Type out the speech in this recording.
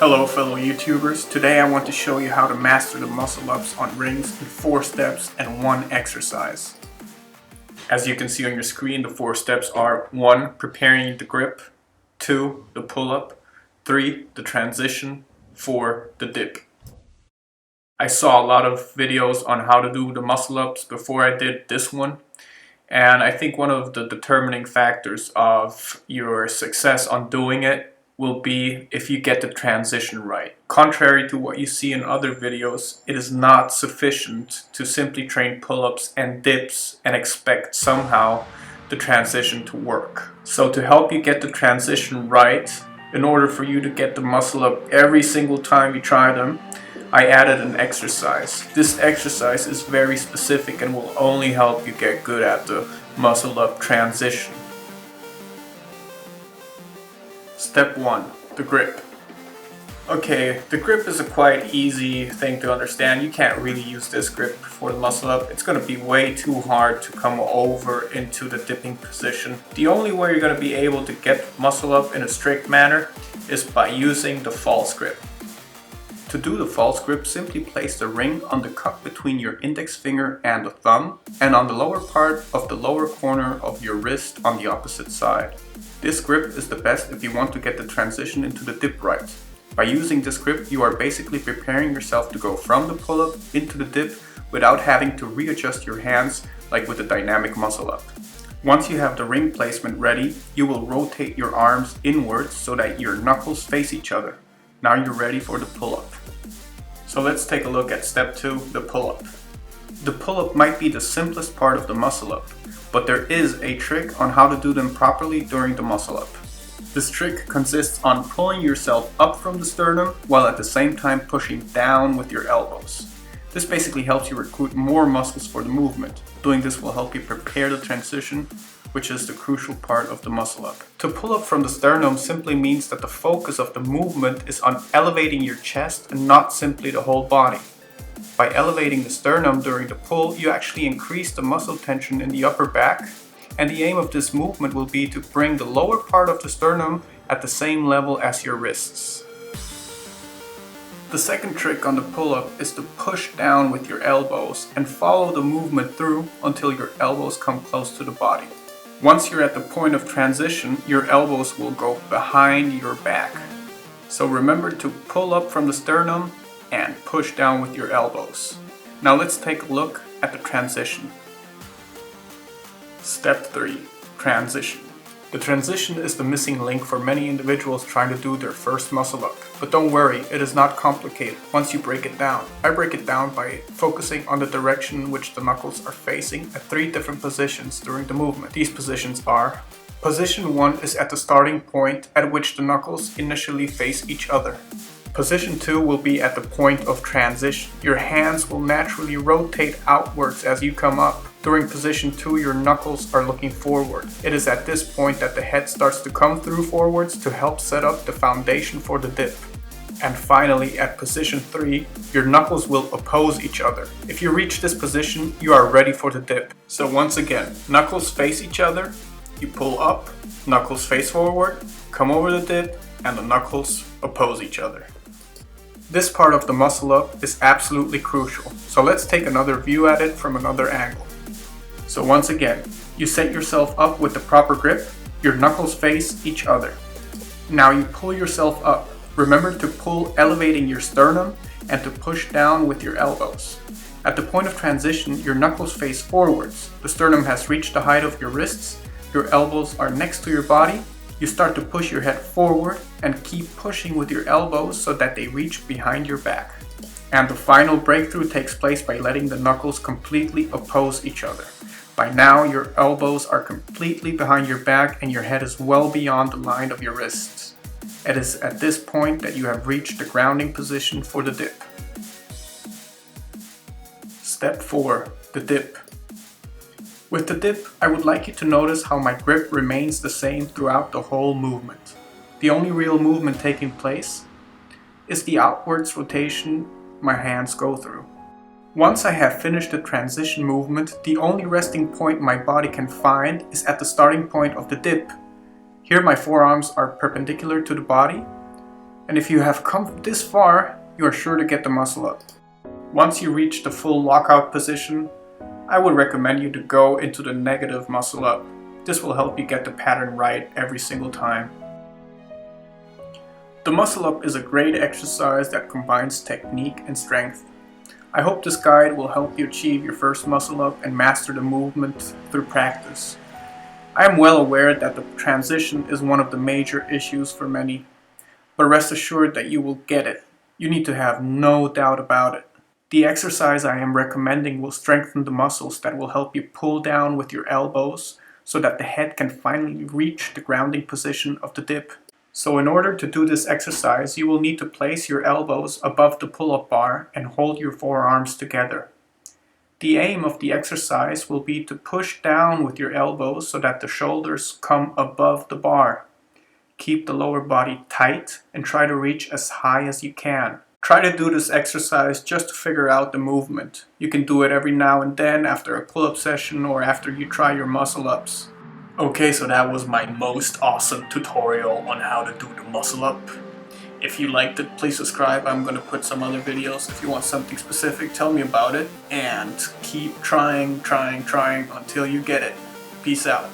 Hello fellow YouTubers, today I want to show you how to master the muscle ups on rings in 4 steps and 1 exercise. As you can see on your screen, the 4 steps are 1. Preparing the grip, 2. The pull-up, 3. The transition, 4. The dip. I saw a lot of videos on how to do the muscle ups before I did this one, and I think one of the determining factors of your success on doing it will be if you get the transition right. Contrary to what you see in other videos, it is not sufficient to simply train pull-ups and dips and expect somehow the transition to work. So to help you get the transition right, in order for you to get the muscle up every single time you try them, I added an exercise. This exercise is very specific and will only help you get good at the muscle up transition. Step 1. The grip. Okay, the grip is a quite easy thing to understand. You can't really use this grip for the muscle up. It's going to be way too hard to come over into the dipping position. The only way you're going to be able to get muscle up in a strict manner is by using the false grip. To do the false grip, simply place the ring on the cup between your index finger and the thumb and on the lower part of the lower corner of your wrist on the opposite side. This grip is the best if you want to get the transition into the dip right. By using this grip, you are basically preparing yourself to go from the pull-up into the dip without having to readjust your hands like with a dynamic muscle up. Once you have the ring placement ready, you will rotate your arms inwards so that your knuckles face each other. Now you're ready for the pull-up. So let's take a look at step 2, the pull-up. The pull-up might be the simplest part of the muscle up, but there is a trick on how to do them properly during the muscle up. This trick consists on pulling yourself up from the sternum while at the same time pushing down with your elbows. This basically helps you recruit more muscles for the movement. Doing this will help you prepare the transition, which is the crucial part of the muscle up. To pull up from the sternum simply means that the focus of the movement is on elevating your chest and not simply the whole body. By elevating the sternum during the pull, you actually increase the muscle tension in the upper back, and the aim of this movement will be to bring the lower part of the sternum at the same level as your wrists. The second trick on the pull-up is to push down with your elbows and follow the movement through until your elbows come close to the body. Once you're at the point of transition, your elbows will go behind your back. So remember to pull up from the sternum and push down with your elbows. Now let's take a look at the transition. Step 3. Transition. The transition is the missing link for many individuals trying to do their first muscle up. But don't worry, it is not complicated once you break it down. I break it down by focusing on the direction in which the knuckles are facing at 3 different positions during the movement. These positions are: Position 1 is at the starting point at which the knuckles initially face each other. Position 2 will be at the point of transition. Your hands will naturally rotate outwards as you come up. During position 2, your knuckles are looking forward. It is at this point that the head starts to come through forwards to help set up the foundation for the dip. And finally, at position 3, your knuckles will oppose each other. If you reach this position, you are ready for the dip. So once again, knuckles face each other, you pull up, knuckles face forward, come over the dip, and the knuckles oppose each other. This part of the muscle up is absolutely crucial, so let's take another view at it from another angle. So once again, you set yourself up with the proper grip, your knuckles face each other. Now you pull yourself up. Remember to pull elevating your sternum and to push down with your elbows. At the point of transition, your knuckles face forwards. The sternum has reached the height of your wrists, your elbows are next to your body. You start to push your head forward and keep pushing with your elbows so that they reach behind your back. And the final breakthrough takes place by letting the knuckles completely oppose each other. By now, your elbows are completely behind your back and your head is well beyond the line of your wrists. It is at this point that you have reached the grounding position for the dip. Step 4. The dip. With the dip, I would like you to notice how my grip remains the same throughout the whole movement. The only real movement taking place is the outwards rotation my hands go through. Once I have finished the transition movement, the only resting point my body can find is at the starting point of the dip. Here my forearms are perpendicular to the body, And if you have come this far, you are sure to get the muscle up. Once you reach the full lockout position, I would recommend you to go into the negative muscle up. This will help you get the pattern right every single time. The muscle up is a great exercise that combines technique and strength. I hope this guide will help you achieve your first muscle up and master the movement through practice. I am well aware that the transition is one of the major issues for many, but rest assured that you will get it. You need to have no doubt about it. The exercise I am recommending will strengthen the muscles that will help you pull down with your elbows so that the head can finally reach the grounding position of the dip. So in order to do this exercise, you will need to place your elbows above the pull-up bar and hold your forearms together. The aim of the exercise will be to push down with your elbows so that the shoulders come above the bar. Keep the lower body tight and try to reach as high as you can. Try to do this exercise just to figure out the movement. You can do it every now and then after a pull-up session or after you try your muscle-ups. Okay, so that was my most awesome tutorial on how to do the muscle up. If you liked it, please subscribe. I'm going to put some other videos. If you want something specific, tell me about it. And keep trying until you get it. Peace out.